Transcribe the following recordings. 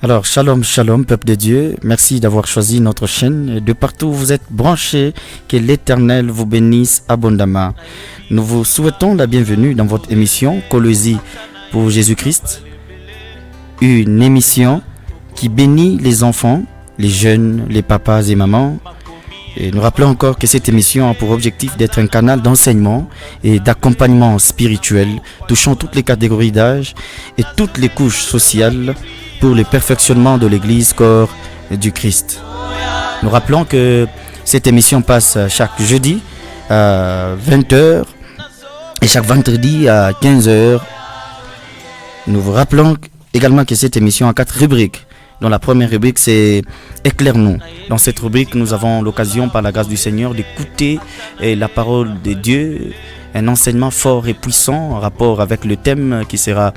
Alors, shalom, shalom, peuple de Dieu. Merci d'avoir choisi notre chaîne. Et de partout où vous êtes branchés, que l'Éternel vous bénisse abondamment. Nous vous souhaitons la bienvenue dans votre émission Colosie pour Jésus-Christ. Une émission qui bénit les enfants, les jeunes, les papas et mamans. Et nous rappelons encore que cette émission a pour objectif d'être un canal d'enseignement et d'accompagnement spirituel touchant toutes les catégories d'âge et toutes les couches sociales pour le perfectionnement de l'Église corps du Christ. Nous rappelons que cette émission passe chaque jeudi à 20h et chaque vendredi à 15h. Nous vous rappelons également que cette émission a 4 rubriques. Dans la première rubrique, c'est Éclaire-nous. Dans cette rubrique, nous avons l'occasion, par la grâce du Seigneur, d'écouter la parole de Dieu, un enseignement fort et puissant en rapport avec le thème qui sera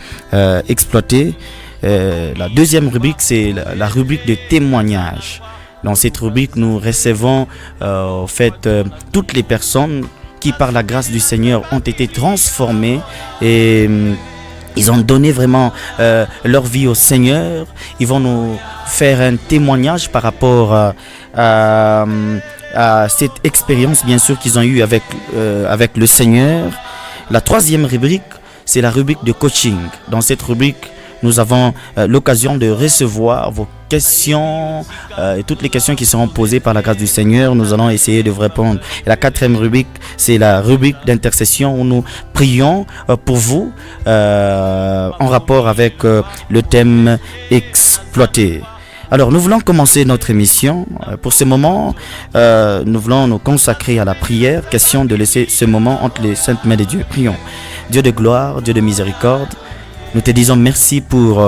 exploité. La deuxième rubrique, c'est la rubrique de témoignages. Dans cette rubrique, nous recevons toutes les personnes qui, par la grâce du Seigneur, ont été transformées et ils ont donné vraiment leur vie au Seigneur. Ils vont nous faire un témoignage par rapport à cette expérience, bien sûr, qu'ils ont eue avec le Seigneur. La troisième rubrique, c'est la rubrique de coaching. Dans cette rubrique, nous avons l'occasion de recevoir vos questions et toutes les questions qui seront posées par la grâce du Seigneur. Nous allons essayer de vous répondre. Et la quatrième rubrique, c'est la rubrique d'intercession où nous prions pour vous en rapport avec le thème exploité. Alors, nous voulons commencer notre émission. Pour ce moment, nous voulons nous consacrer à la prière. Question de laisser ce moment entre les saintes mains de Dieu. Prions. Dieu de gloire, Dieu de miséricorde, nous te disons merci pour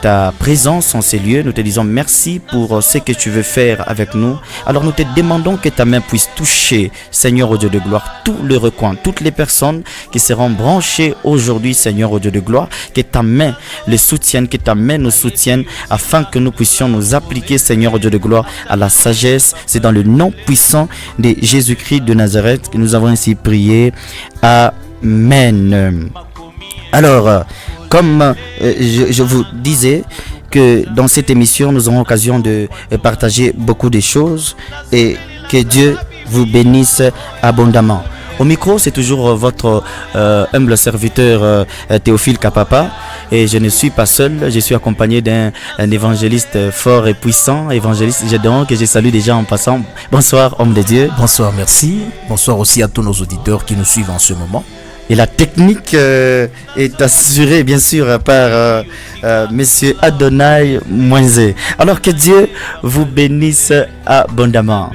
ta présence en ces lieux. Nous te disons merci pour ce que tu veux faire avec nous. Alors nous te demandons que ta main puisse toucher, Seigneur au Dieu de gloire, tout le recoin, toutes les personnes qui seront branchées aujourd'hui, Seigneur au Dieu de gloire. Que ta main les soutienne, que ta main nous soutienne afin que nous puissions nous appliquer, Seigneur au Dieu de gloire, à la sagesse. C'est dans le nom puissant de Jésus-Christ de Nazareth que nous avons ainsi prié. Amen. Alors, comme je vous disais que dans cette émission, nous aurons l'occasion de partager beaucoup de choses et que Dieu vous bénisse abondamment. Au micro, c'est toujours votre humble serviteur Théophile Kapapa et je ne suis pas seul, je suis accompagné d'un évangéliste fort et puissant, évangéliste Gédéon, que je salue déjà en passant. Bonsoir, homme de Dieu. Bonsoir, merci. Bonsoir aussi à tous nos auditeurs qui nous suivent en ce moment. Et la technique est assurée bien sûr par Monsieur Adonai Moinzé. Alors que Dieu vous bénisse abondamment.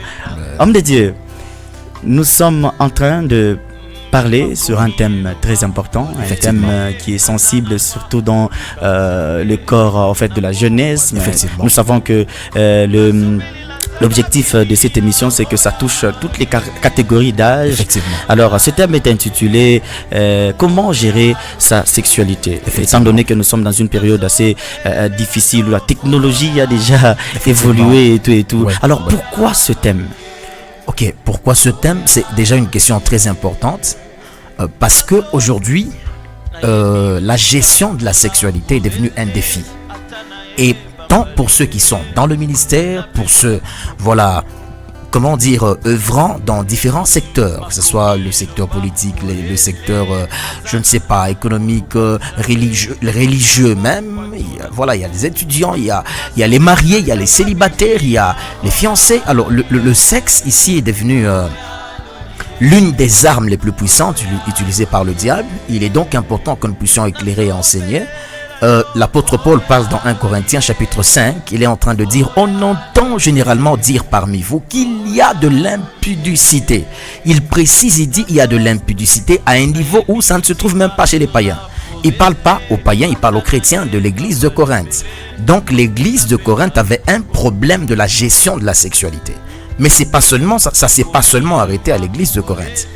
Homme de Dieu, nous sommes en train de parler sur un thème très important, un thème qui est sensible surtout dans le corps de la jeunesse. Nous savons que l'objectif de cette émission, c'est que ça touche toutes les catégories d'âge. Alors, ce thème est intitulé comment gérer sa sexualité. Étant donné que nous sommes dans une période assez difficile où la technologie a déjà évolué et tout. Ouais, alors, pourquoi ce thème? Ok, pourquoi ce thème? C'est déjà une question très importante parce que aujourd'hui, la gestion de la sexualité est devenue un défi. Et tant pour ceux qui sont dans le ministère, pour ceux, œuvrant dans différents secteurs, que ce soit le secteur politique, le secteur, économique, religieux même. Il y a les étudiants, il y a les mariés, il y a les célibataires, il y a les fiancés. Alors, le sexe ici est devenu l'une des armes les plus puissantes utilisées par le diable. Il est donc important que nous puissions éclairer et enseigner. L'apôtre Paul parle dans 1 Corinthiens chapitre 5, il est en train de dire: on entend généralement dire parmi vous qu'il y a de l'impudicité. Il précise, il dit il y a de l'impudicité à un niveau où ça ne se trouve même pas chez les païens. Il ne parle pas aux païens, il parle aux chrétiens de l'église de Corinthe. Donc l'église de Corinthe avait un problème de la gestion de la sexualité. Mais c'est pas seulement ça s'est pas seulement arrêté à l'église de Corinthe.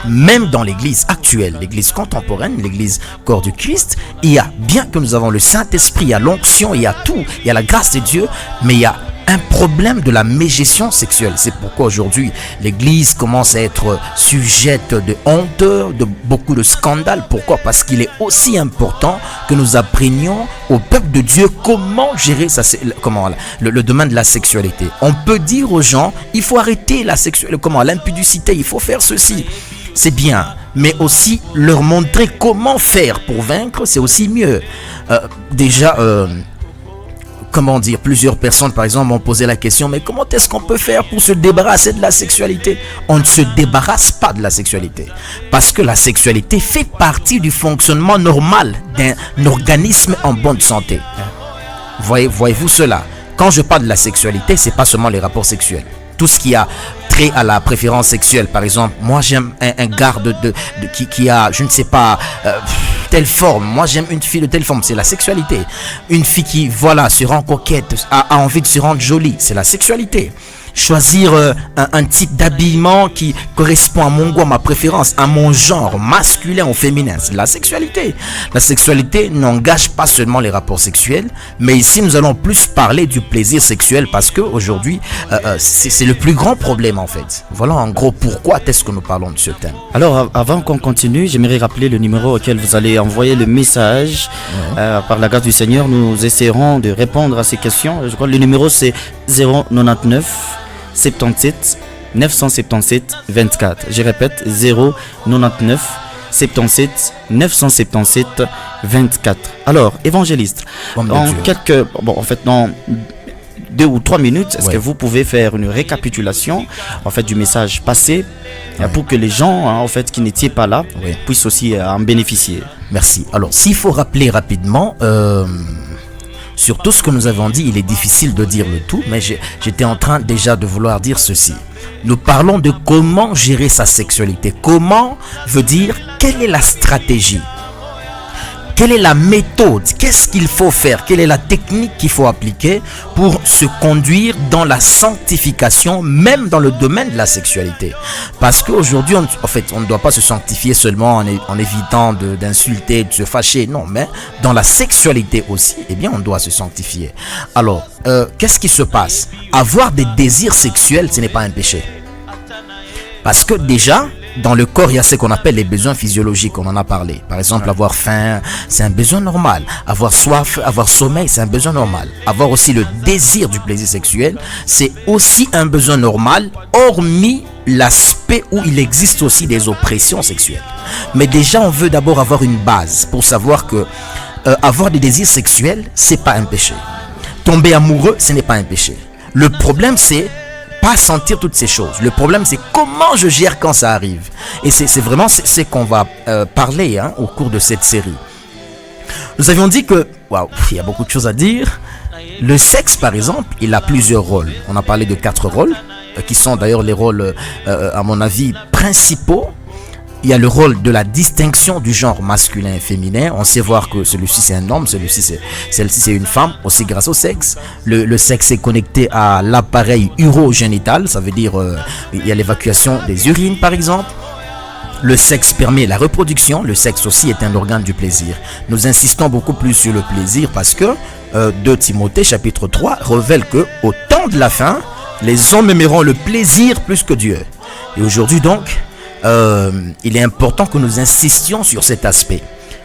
Même dans l'église actuelle, l'église contemporaine, l'église corps du Christ, il y a, bien que nous avons le Saint-Esprit, il y a l'onction, il y a tout, il y a la grâce de Dieu, mais il y a un problème de la mégestion sexuelle. C'est pourquoi aujourd'hui l'Église commence à être sujette de honte, de beaucoup de scandales. Pourquoi? Parce qu'il est aussi important que nous apprenions au peuple de Dieu comment gérer le domaine de la sexualité. On peut dire aux gens, il faut arrêter l'impudicité, il faut faire ceci. C'est bien, mais aussi leur montrer comment faire pour vaincre, c'est aussi mieux. Plusieurs personnes, par exemple, m'ont posé la question, mais comment est-ce qu'on peut faire pour se débarrasser de la sexualité? On ne se débarrasse pas de la sexualité, parce que la sexualité fait partie du fonctionnement normal d'un organisme en bonne santé. Voyez-vous cela? Quand je parle de la sexualité, c'est pas seulement les rapports sexuels. Tout ce qui a trait à la préférence sexuelle, par exemple, moi j'aime un gars qui a, je ne sais pas, telle forme. Moi j'aime une fille de telle forme, c'est la sexualité. Une fille qui, se rend coquette, a envie de se rendre jolie, c'est la sexualité. Choisir un type d'habillement qui correspond à mon goût, à ma préférence, à mon genre, masculin ou féminin, c'est la sexualité. La sexualité n'engage pas seulement les rapports sexuels, mais ici nous allons plus parler du plaisir sexuel parce que aujourd'hui c'est le plus grand problème en fait. Voilà en gros pourquoi est-ce que nous parlons de ce thème. Alors avant qu'on continue, j'aimerais rappeler le numéro auquel vous allez envoyer le message. Par la grâce du Seigneur, nous essaierons de répondre à ces questions. Je crois que le numéro c'est 099 77 977 24. Je répète, 099 77 977 24. Alors, évangéliste, dans 2 ou 3 minutes, est-ce que vous pouvez faire une récapitulation du message passé pour que les gens qui n'étaient pas là puissent aussi en bénéficier? Merci. Alors, s'il faut rappeler rapidement, sur tout ce que nous avons dit, il est difficile de dire le tout, mais j'étais en train déjà de vouloir dire ceci. Nous parlons de comment gérer sa sexualité. Comment veut dire quelle est la stratégie? Quelle est la méthode? Qu'est-ce qu'il faut faire? Quelle est la technique qu'il faut appliquer pour se conduire dans la sanctification, même dans le domaine de la sexualité? Parce qu'aujourd'hui, on ne doit pas se sanctifier seulement en évitant d'insulter, de se fâcher. Non, mais dans la sexualité aussi, on doit se sanctifier. Alors, qu'est-ce qui se passe? Avoir des désirs sexuels, ce n'est pas un péché. Parce que déjà, dans le corps, il y a ce qu'on appelle les besoins physiologiques, on en a parlé. Par exemple, avoir faim, c'est un besoin normal. Avoir soif, avoir sommeil, c'est un besoin normal. Avoir aussi le désir du plaisir sexuel, c'est aussi un besoin normal, hormis l'aspect où il existe aussi des oppressions sexuelles. Mais déjà, on veut d'abord avoir une base pour savoir que avoir des désirs sexuels, c'est pas un péché. Tomber amoureux, ce n'est pas un péché. Le problème, c'est pas sentir toutes ces choses. Le problème, c'est comment je gère quand ça arrive. Et c'est vraiment ce qu'on va parler au cours de cette série. Nous avions dit que, il y a beaucoup de choses à dire. Le sexe, par exemple, il a plusieurs rôles. On a parlé de 4 rôles, qui sont d'ailleurs les rôles, à mon avis, principaux. Il y a le rôle de la distinction du genre masculin et féminin. On sait voir que celui-ci c'est un homme, celle-ci c'est une femme, aussi grâce au sexe. Le sexe est connecté à l'appareil urogénital, ça veut dire il y a l'évacuation des urines par exemple. Le sexe permet la reproduction, le sexe aussi est un organe du plaisir. Nous insistons beaucoup plus sur le plaisir parce que 2 Timothée chapitre 3 révèle que au temps de la fin, les hommes aimeront le plaisir plus que Dieu. Et aujourd'hui donc, il est important que nous insistions sur cet aspect.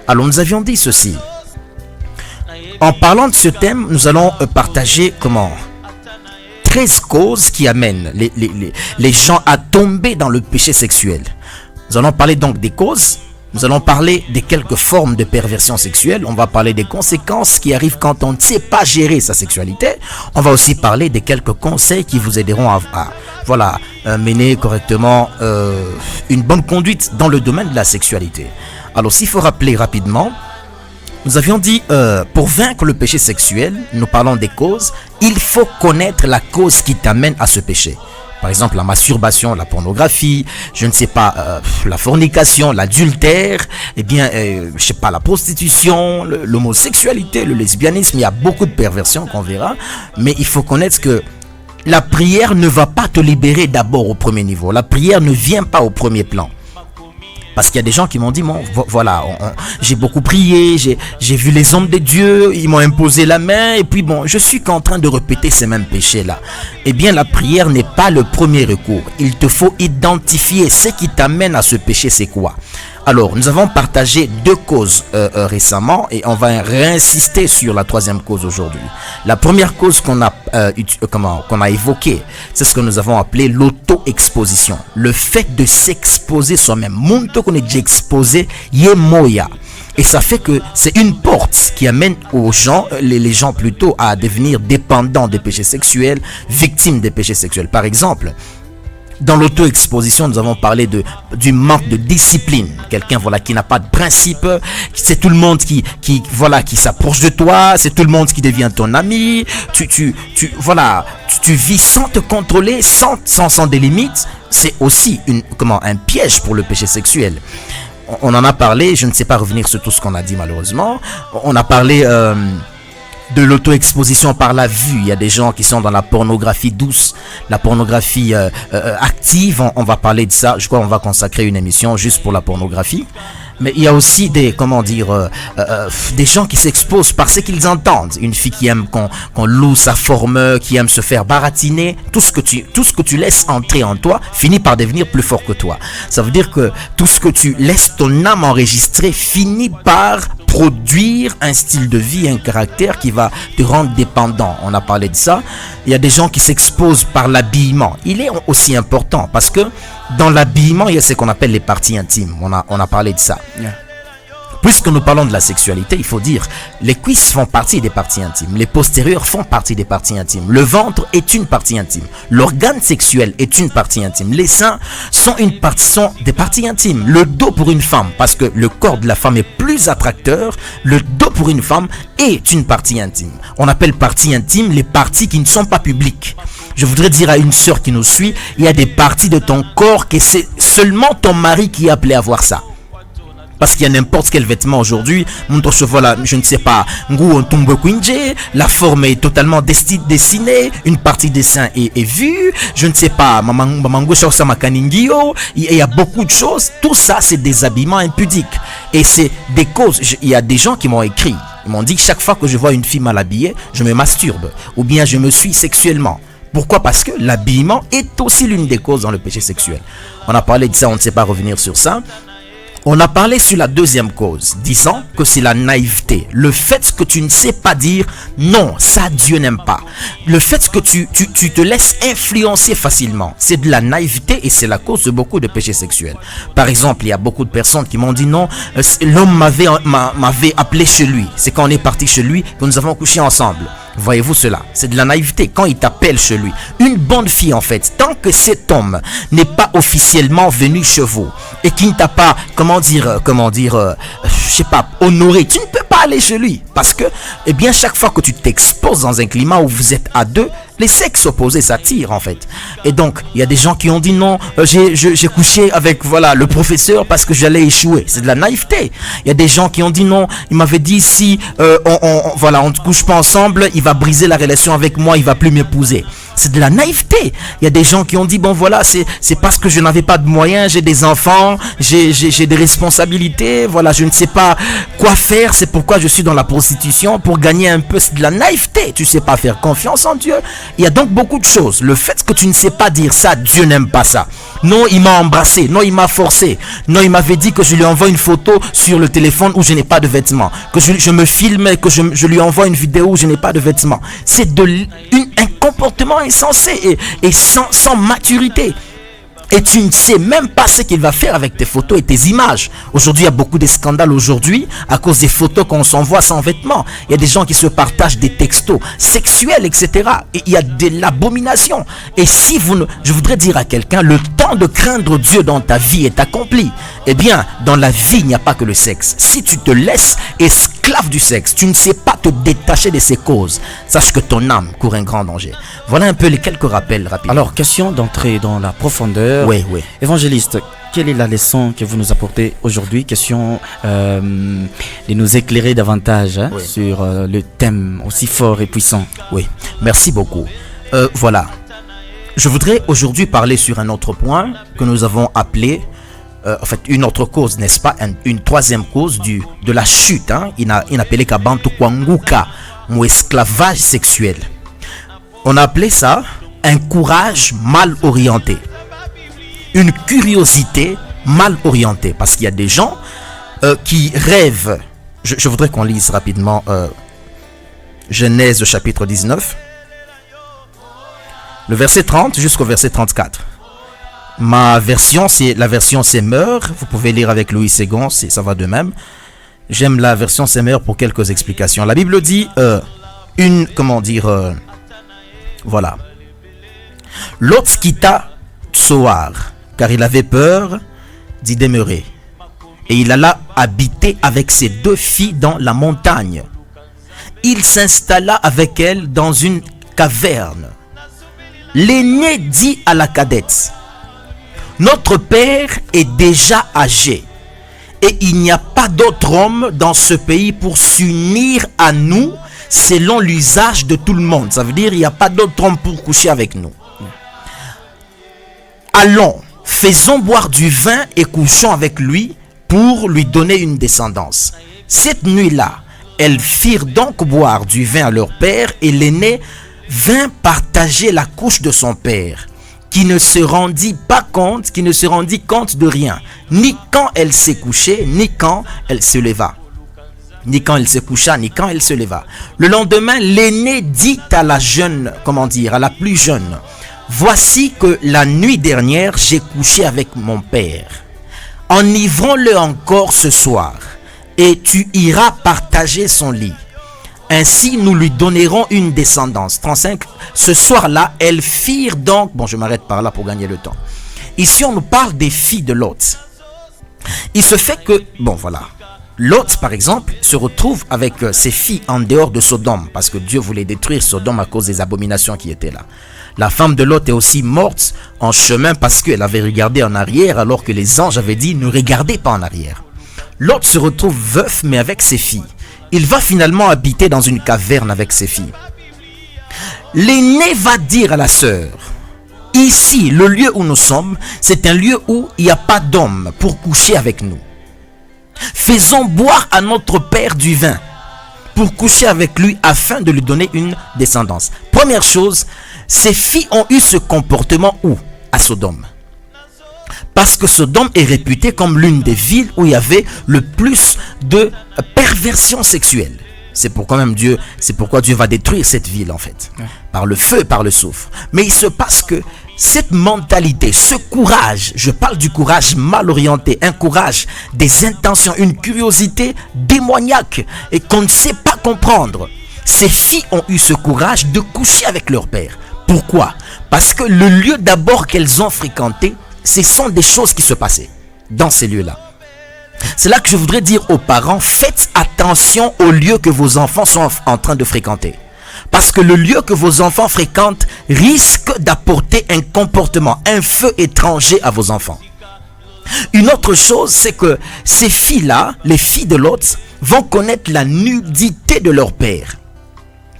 Alors nous avions dit ceci. En parlant de ce thème, nous allons partager 13 causes qui amènent les gens à tomber dans le péché sexuel. Nous allons parler donc des causes. Nous allons parler de quelques formes de perversion sexuelle. On va parler des conséquences qui arrivent quand on ne sait pas gérer sa sexualité. On va aussi parler de quelques conseils qui vous aideront à mener correctement une bonne conduite dans le domaine de la sexualité. Alors, s'il faut rappeler rapidement, nous avions dit, pour vaincre le péché sexuel, nous parlons des causes, il faut connaître la cause qui t'amène à ce péché. Par exemple, la masturbation, la pornographie, je ne sais pas, la fornication, l'adultère, la prostitution, l'homosexualité, le lesbianisme, il y a beaucoup de perversions qu'on verra. Mais il faut connaître que la prière ne va pas te libérer d'abord au premier niveau. La prière ne vient pas au premier plan. Parce qu'il y a des gens qui m'ont dit, bon, voilà, j'ai beaucoup prié, j'ai vu les hommes de Dieu, ils m'ont imposé la main, et puis bon, je suis qu'en train de répéter ces mêmes péchés-là. Eh bien, la prière n'est pas le premier recours. Il te faut identifier ce qui t'amène à ce péché, c'est quoi. Alors, nous avons partagé 2 causes récemment et on va réinsister sur la 3e cause aujourd'hui. La première cause qu'on a évoquée, c'est ce que nous avons appelé l'auto-exposition. Le fait de s'exposer soi-même. Muntu qu'on est déjà exposé, yemoya. Et ça fait que c'est une porte qui amène aux gens, les gens plutôt, à devenir dépendants des péchés sexuels, victimes des péchés sexuels. Par exemple, dans l'auto-exposition, nous avons parlé du manque de discipline. Quelqu'un qui n'a pas de principe. C'est tout le monde qui s'approche de toi. C'est tout le monde qui devient ton ami. Tu vis sans te contrôler, sans des limites. C'est aussi un piège pour le péché sexuel. On en a parlé. Je ne sais pas revenir sur tout ce qu'on a dit malheureusement. On a parlé de l'auto-exposition par la vue. Il y a des gens qui sont dans la pornographie douce, la pornographie active. On va parler de ça. Je crois qu'on va consacrer une émission juste pour la pornographie. Mais il y a aussi des gens qui s'exposent par ce qu'ils entendent. Une fille qui aime qu'on loue sa forme, qui aime se faire baratiner. Tout ce que tu laisses entrer en toi finit par devenir plus fort que toi. Ça veut dire que tout ce que tu laisses ton âme enregistrer finit par produire un style de vie, un caractère qui va te rendre dépendant. On a parlé de ça. Il y a des gens qui s'exposent par l'habillement. Il est aussi important parce que dans l'habillement, il y a ce qu'on appelle les parties intimes. On a parlé de ça. Yeah. Puisque nous parlons de la sexualité, il faut dire, les cuisses font partie des parties intimes, les postérieurs font partie des parties intimes, le ventre est une partie intime, l'organe sexuel est une partie intime, les seins sont des parties intimes, le dos pour une femme, parce que le corps de la femme est plus attracteur, le dos pour une femme est une partie intime. On appelle partie intime les parties qui ne sont pas publiques. Je voudrais dire à une sœur qui nous suit, il y a des parties de ton corps que c'est seulement ton mari qui est appelé à voir ça. Parce qu'il y a n'importe quel vêtement aujourd'hui, je ne sais pas, la forme est totalement dessinée, une partie des seins est vue, je ne sais pas, il y a beaucoup de choses, tout ça c'est des habillements impudiques. Et c'est des causes, il y a des gens qui m'ont écrit, ils m'ont dit que chaque fois que je vois une fille mal habillée, je me masturbe, ou bien je me suis sexuellement. Pourquoi? Parce que l'habillement est aussi l'une des causes dans le péché sexuel. On a parlé de ça, on ne sait pas revenir sur ça. On a parlé sur la 2e cause, disant que c'est la naïveté. Le fait que tu ne sais pas dire non, ça Dieu n'aime pas. Le fait que tu te laisses influencer facilement, c'est de la naïveté et c'est la cause de beaucoup de péchés sexuels. Par exemple, il y a beaucoup de personnes qui m'ont dit non, l'homme m'avait appelé chez lui. C'est quand on est parti chez lui que nous avons couché ensemble. Voyez-vous cela? C'est de la naïveté quand il t'appelle chez lui. Une bonne fille en fait, tant que cet homme n'est pas officiellement venu chez vous et qui ne t'a pas, honoré, tu ne peux pas aller chez lui. Parce que, chaque fois que tu t'exposes dans un climat où vous êtes à deux, les sexes opposés s'attirent en fait. Et donc, il y a des gens qui ont dit non, j'ai couché avec le professeur parce que j'allais échouer. C'est de la naïveté. Il y a des gens qui ont dit non, il m'avait dit si on ne couche pas ensemble, il va briser la relation avec moi, il va plus m'épouser. C'est de la naïveté. Il y a des gens qui ont dit c'est parce que je n'avais pas de moyens, j'ai des enfants, j'ai des responsabilités, je ne sais pas quoi faire, c'est pourquoi je suis dans la prostitution pour gagner un peu. C'est de la naïveté. Tu sais pas faire confiance en Dieu. Il y a donc beaucoup de choses. Le fait que tu ne sais pas dire ça, Dieu n'aime pas ça. Non, il m'a embrassé. Non, il m'a forcé. Non, il m'avait dit que je lui envoie une photo sur le téléphone où je n'ai pas de vêtements. Que je me filme et que je lui envoie une vidéo où je n'ai pas de vêtements. C'est un comportement insensé et sans maturité. Et tu ne sais même pas ce qu'il va faire avec tes photos et tes images. Aujourd'hui, il y a beaucoup de scandales aujourd'hui à cause des photos qu'on s'envoie sans vêtements. Il y a des gens qui se partagent des textos sexuels, etc. Et il y a de l'abomination. Et je voudrais dire à quelqu'un, le temps de craindre Dieu dans ta vie est accompli. Dans la vie, il n'y a pas que le sexe. Si tu te laisses esclave du sexe, tu ne sais pas te détacher de ses causes. Sache que ton âme court un grand danger. Voilà un peu les quelques rappels rapides. Alors, question d'entrer dans la profondeur. Oui. Évangéliste, quelle est la leçon que vous nous apportez aujourd'hui? Question de nous éclairer davantage sur le thème aussi fort et puissant. Oui, merci beaucoup. Je voudrais aujourd'hui parler sur un autre point que nous avons appelé en fait, une autre cause, n'est-ce pas, une troisième cause de la chute. Il appelait Kabantu Kwanguka, ou esclavage sexuel. On a appelé ça un courage mal orienté, une curiosité mal orientée, parce qu'il y a des gens qui rêvent. Je voudrais qu'on lise rapidement Genèse chapitre 19, le verset 30 jusqu'au verset 34. Ma version, c'est la version Semeur. Vous pouvez lire avec Louis Ségon, ça va de même. J'aime la version Semeur pour quelques explications. La Bible dit voilà. Lot quitta Tsoar, car il avait peur d'y demeurer. Et il alla habiter avec ses 2 filles dans la montagne. Il s'installa avec elles dans une caverne. L'aîné dit à la cadette: notre père est déjà âgé, et il n'y a pas d'autre homme dans ce pays pour s'unir à nous selon l'usage de tout le monde. Ça veut dire il n'y a pas d'autre homme pour coucher avec nous. Allons, faisons boire du vin et couchons avec lui pour lui donner une descendance. Cette nuit-là, elles firent donc boire du vin à leur père, et l'aîné vint partager la couche de son père, qui ne se rendit compte de rien, ni quand elle s'est couchée, ni quand elle se leva. Ni quand elle se coucha, ni quand elle se leva. Le lendemain, l'aîné dit à la à la plus jeune: voici que la nuit dernière, j'ai couché avec mon père. Enivrons-le encore ce soir, et tu iras partager son lit. Ainsi, nous lui donnerons une descendance. 35. Ce soir-là, elles firent donc... Bon, je m'arrête par là pour gagner le temps. Ici, on nous parle des filles de Lot. Il se fait que... Bon, voilà. Lot, par exemple, se retrouve avec ses filles en dehors de Sodome, parce que Dieu voulait détruire Sodome à cause des abominations qui étaient là. La femme de Lot est aussi morte en chemin parce qu'elle avait regardé en arrière, alors que les anges avaient dit: ne regardez pas en arrière. Lot se retrouve veuf, mais avec ses filles. Il va finalement habiter dans une caverne avec ses filles. L'aîné va dire à la sœur: ici, le lieu où nous sommes, c'est un lieu où il n'y a pas d'homme pour coucher avec nous. Faisons boire à notre père du vin pour coucher avec lui afin de lui donner une descendance. Première chose, ces filles ont eu ce comportement où? À Sodome. Parce que Sodome est réputée comme l'une des villes où il y avait le plus de perversion sexuelle. C'est pourquoi Dieu va détruire cette ville en fait. Par le feu, par le soufre. Mais il se passe que cette mentalité, ce courage, je parle du courage mal orienté, un courage des intentions, une curiosité démoniaque et qu'on ne sait pas comprendre. Ces filles ont eu ce courage de coucher avec leur père. Pourquoi? Parce que le lieu d'abord qu'elles ont fréquenté, ce sont des choses qui se passaient dans ces lieux-là. C'est là que je voudrais dire aux parents: faites attention au lieu que vos enfants sont en train de fréquenter. Parce que le lieu que vos enfants fréquentent risque d'apporter un comportement, un feu étranger à vos enfants. Une autre chose, c'est que ces filles-là, les filles de Lot, vont connaître la nudité de leur père,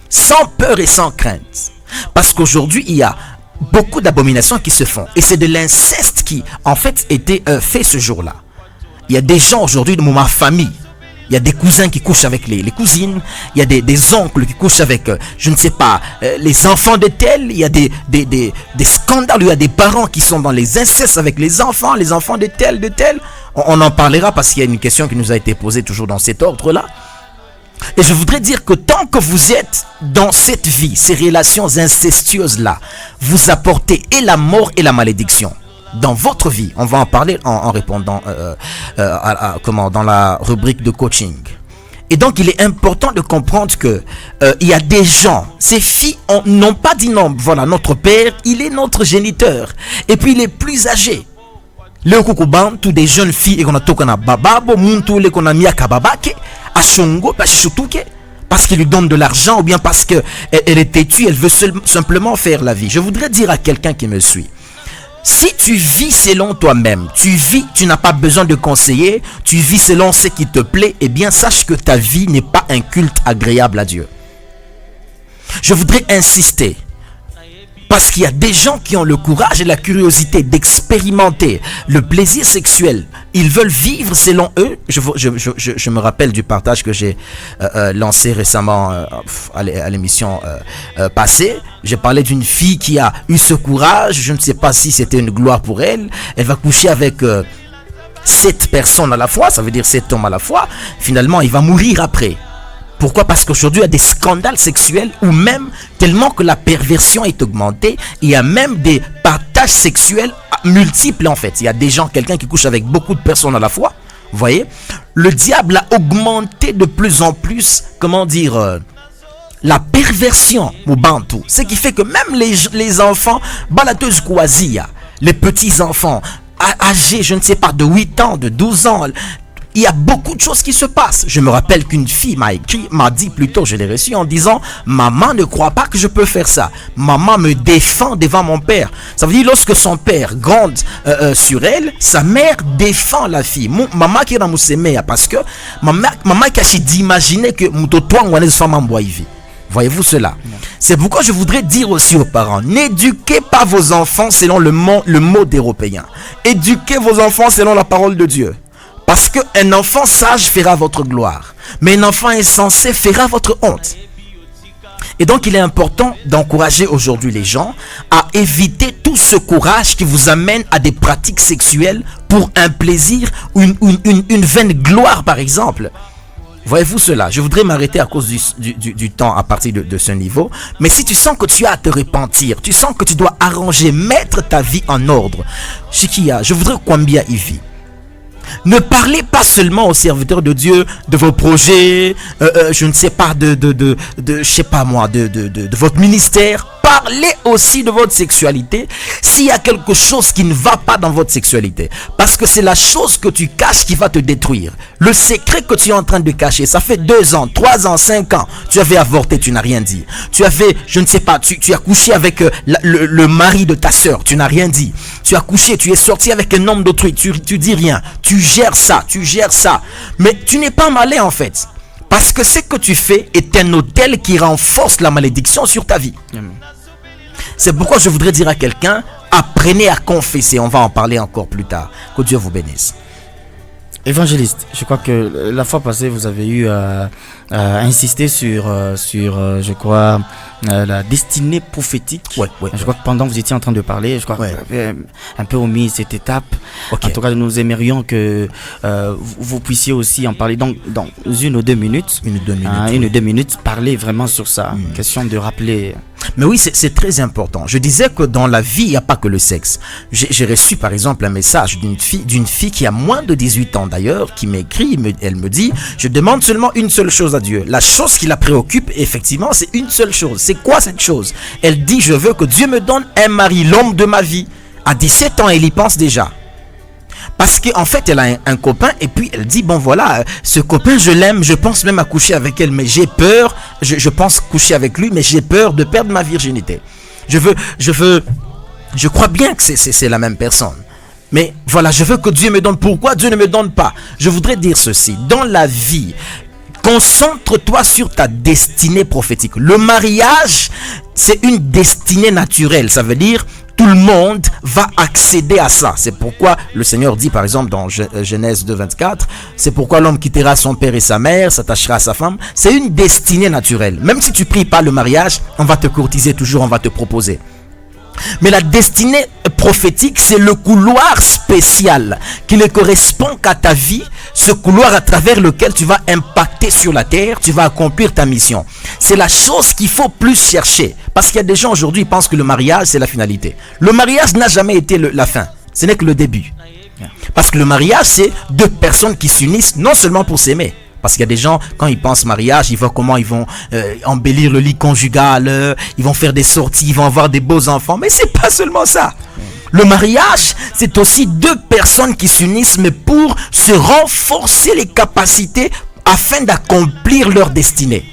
sans peur et sans crainte. Parce qu'aujourd'hui, il y a beaucoup d'abominations qui se font. Et c'est de l'inceste qui, en fait, était fait ce jour-là. Il y a des gens aujourd'hui de ma famille. Il y a des cousins qui couchent avec les cousines. Il y a des oncles qui couchent avec, je ne sais pas, les enfants de tel. Il y a des scandales. Il y a des parents qui sont dans les incestes avec les enfants de tel, de tel. On en parlera parce qu'il y a une question qui nous a été posée toujours dans cet ordre-là. Et je voudrais dire que tant que vous êtes dans cette vie, ces relations incestueuses-là, vous apportez et la mort et la malédiction dans votre vie. On va en parler en répondant dans la rubrique de coaching. Et donc il est important de comprendre que il y a des gens, ces filles n'ont pas dit non, voilà, notre père, il est notre géniteur. Et puis il est plus âgé. Le kukuban, tous des jeunes filles et qu'on a tokana bababo, muntu le qu'on a mis à kababake, à shongo, parce qu'il lui donne de l'argent ou bien parce qu'elle est têtue, elle veut simplement faire la vie. Je voudrais dire à quelqu'un qui me suit: si tu vis selon toi-même, tu n'as pas besoin de conseiller, tu vis selon ce qui te plaît, eh bien sache que ta vie n'est pas un culte agréable à Dieu. Je voudrais insister. Parce qu'il y a des gens qui ont le courage et la curiosité d'expérimenter le plaisir sexuel. Ils veulent vivre selon eux. Je me rappelle du partage que j'ai lancé récemment à l'émission passée. J'ai parlé d'une fille qui a eu ce courage. Je ne sais pas si c'était une gloire pour elle. Elle va coucher avec 7 personnes à la fois. Ça veut dire 7 hommes à la fois. Finalement, il va mourir après. Pourquoi? Parce qu'aujourd'hui, il y a des scandales sexuels ou même tellement que la perversion est augmentée, il y a même des partages sexuels multiples en fait. Il y a des gens, quelqu'un qui couche avec beaucoup de personnes à la fois. Vous voyez? Le diable a augmenté de plus en plus, comment dire, la perversion au bantou. Ce qui fait que même les enfants, balateuse quasia, les petits enfants, âgés, je ne sais pas, de 8 ans, de 12 ans, il y a beaucoup de choses qui se passent. Je me rappelle qu'une fille m'a dit plutôt, je l'ai reçue en disant, maman ne croit pas que je peux faire ça. Maman me défend devant mon père. Ça veut dire lorsque son père gronde sur elle, sa mère défend la fille. Maman qui est dans mon parce que maman qui a d'imaginer que voyez-vous cela? C'est pourquoi je voudrais dire aussi aux parents, n'éduquez pas vos enfants selon le mode européen. Éduquez vos enfants selon la parole de Dieu. Parce qu'un enfant sage fera votre gloire, mais un enfant insensé fera votre honte. Et donc il est important d'encourager aujourd'hui les gens à éviter tout ce courage qui vous amène à des pratiques sexuelles pour un plaisir ou une vaine gloire par exemple. Voyez-vous cela? Je voudrais m'arrêter à cause du temps à partir de ce niveau. Mais si tu sens que tu as à te repentir, tu sens que tu dois arranger, mettre ta vie en ordre. Chikia, je voudrais combien y vit. Ne parlez pas seulement aux serviteurs de Dieu de vos projets, je ne sais pas, je sais pas moi, de votre ministère. Parlez aussi de votre sexualité s'il y a quelque chose qui ne va pas dans votre sexualité. Parce que c'est la chose que tu caches qui va te détruire. Le secret que tu es en train de cacher, ça fait 2 ans, 3 ans, 5 ans. Tu avais avorté, tu n'as rien dit. Tu avais, je ne sais pas, tu as couché avec le mari de ta soeur, tu n'as rien dit. Tu as couché, tu es sorti avec un homme d'autrui, tu dis rien. Tu gères ça. Mais tu n'es pas malin en fait. Parce que ce que tu fais est un autel qui renforce la malédiction sur ta vie. C'est pourquoi je voudrais dire à quelqu'un, apprenez à confesser. On va en parler encore plus tard. Que Dieu vous bénisse. Évangéliste, je crois que la fois passée, vous avez eu à insister sur je crois, la destinée prophétique. Ouais. Je crois que pendant que vous étiez en train de parler, je crois que vous avez un peu omis cette étape. Okay. En tout cas, nous aimerions que vous puissiez aussi en parler dans 1 ou 2 minutes. 1 ou 2 minutes, parler vraiment sur ça. Question de rappeler. Mais oui, c'est très important. Je disais que dans la vie, il n'y a pas que le sexe. J'ai reçu par exemple un message d'une fille qui a moins de 18 ans d'ailleurs, qui m'écrit, elle me dit, je demande seulement une seule chose à Dieu. La chose qui la préoccupe, effectivement, c'est une seule chose. C'est quoi cette chose? Elle dit, je veux que Dieu me donne un mari, l'homme de ma vie. À 17 ans, elle y pense déjà. Parce qu'en fait, elle a un copain et puis elle dit, bon voilà, ce copain, je l'aime, je pense même à coucher avec elle, mais j'ai peur, je pense coucher avec lui, mais j'ai peur de perdre ma virginité. Je crois bien que c'est la même personne. Mais voilà, je veux que Dieu me donne. Pourquoi Dieu ne me donne pas? Je voudrais dire ceci, dans la vie, concentre-toi sur ta destinée prophétique. Le mariage, c'est une destinée naturelle, ça veut dire tout le monde va accéder à ça. C'est pourquoi le Seigneur dit par exemple dans Genèse 2:24, c'est pourquoi l'homme quittera son père et sa mère, s'attachera à sa femme. C'est une destinée naturelle. Même si tu pries pas le mariage, on va te courtiser toujours, on va te proposer. Mais la destinée prophétique, c'est le couloir spécial qui ne correspond qu'à ta vie, ce couloir à travers lequel tu vas impacter sur la terre, tu vas accomplir ta mission. C'est la chose qu'il faut plus chercher. Parce qu'il y a des gens aujourd'hui qui pensent que le mariage, c'est la finalité. Le mariage n'a jamais été la fin, ce n'est que le début. Parce que le mariage, c'est 2 personnes qui s'unissent non seulement pour s'aimer. Parce qu'il y a des gens, quand ils pensent mariage, ils voient comment ils vont embellir le lit conjugal, ils vont faire des sorties, ils vont avoir des beaux enfants. Mais c'est pas seulement ça. Le mariage, c'est aussi 2 personnes qui s'unissent, mais pour se renforcer les capacités afin d'accomplir leur destinée.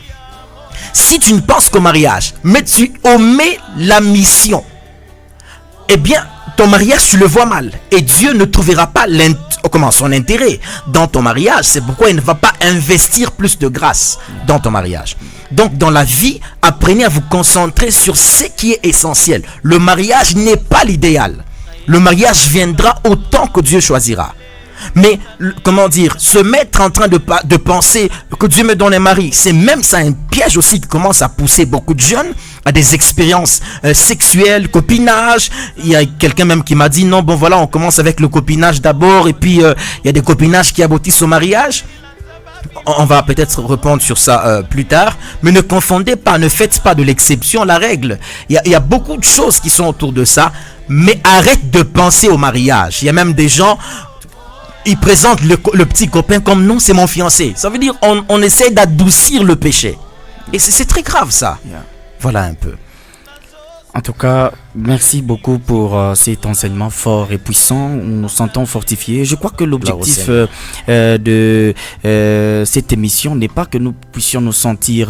Si tu ne penses qu'au mariage, mais tu omets la mission, eh bien, ton mariage, tu le vois mal. Et Dieu ne trouvera pas son intérêt dans ton mariage. C'est pourquoi il ne va pas investir plus de grâce dans ton mariage. Donc, dans la vie, apprenez à vous concentrer sur ce qui est essentiel. Le mariage n'est pas l'idéal. Le mariage viendra au temps que Dieu choisira. Mais, se mettre en train de penser que Dieu me donne un mari, c'est même ça un piège aussi qui commence à pousser beaucoup de jeunes à des expériences sexuelles, copinage. Il y a quelqu'un même qui m'a dit, non, bon voilà, on commence avec le copinage d'abord, et puis il y a des copinages qui aboutissent au mariage. On va peut-être répondre sur ça plus tard, mais ne confondez pas, ne faites pas de l'exception la règle. Il y a beaucoup de choses qui sont autour de ça, mais arrête de penser au mariage. Il y a même des gens, ils présentent le petit copain comme non, c'est mon fiancé. Ça veut dire on essaie d'adoucir le péché. Et c'est très grave ça. Yeah. Voilà un peu. En tout cas, merci beaucoup pour cet enseignement fort et puissant. Nous nous sentons fortifiés. Je crois que l'objectif de cette émission n'est pas que nous puissions nous sentir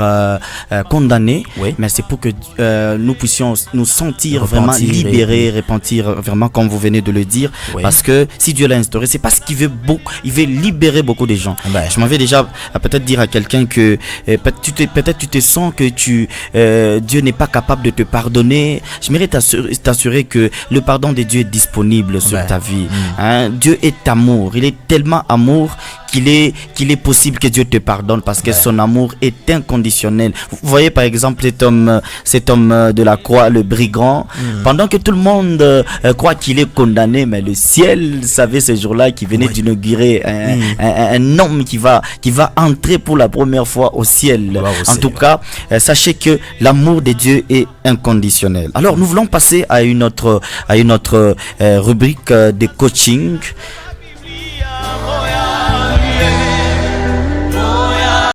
condamnés, oui, mais c'est pour que nous puissions nous sentir vraiment libérés, repentir vraiment comme vous venez de le dire. Oui. Parce que si Dieu l'a instauré, c'est parce qu'il veut il veut libérer beaucoup de gens. Ben. Je m'en vais déjà peut-être dire à quelqu'un que peut-être tu te sens que Dieu n'est pas capable de te pardonner. J'aimerais t'assurer que le pardon de Dieu est disponible sur ta vie. Hein? Dieu est amour. Il est tellement amour qu'il est possible que Dieu te pardonne parce que son amour est inconditionnel. Vous voyez par exemple cet homme de la croix, le brigand, pendant que tout le monde croit qu'il est condamné, mais le ciel savait ce jour-là qu'il venait d'inaugurer un homme qui va entrer pour la première fois au ciel. En tout cas, sachez que l'amour de Dieu est inconditionnel. Alors nous voulons passer à une autre rubrique de coaching.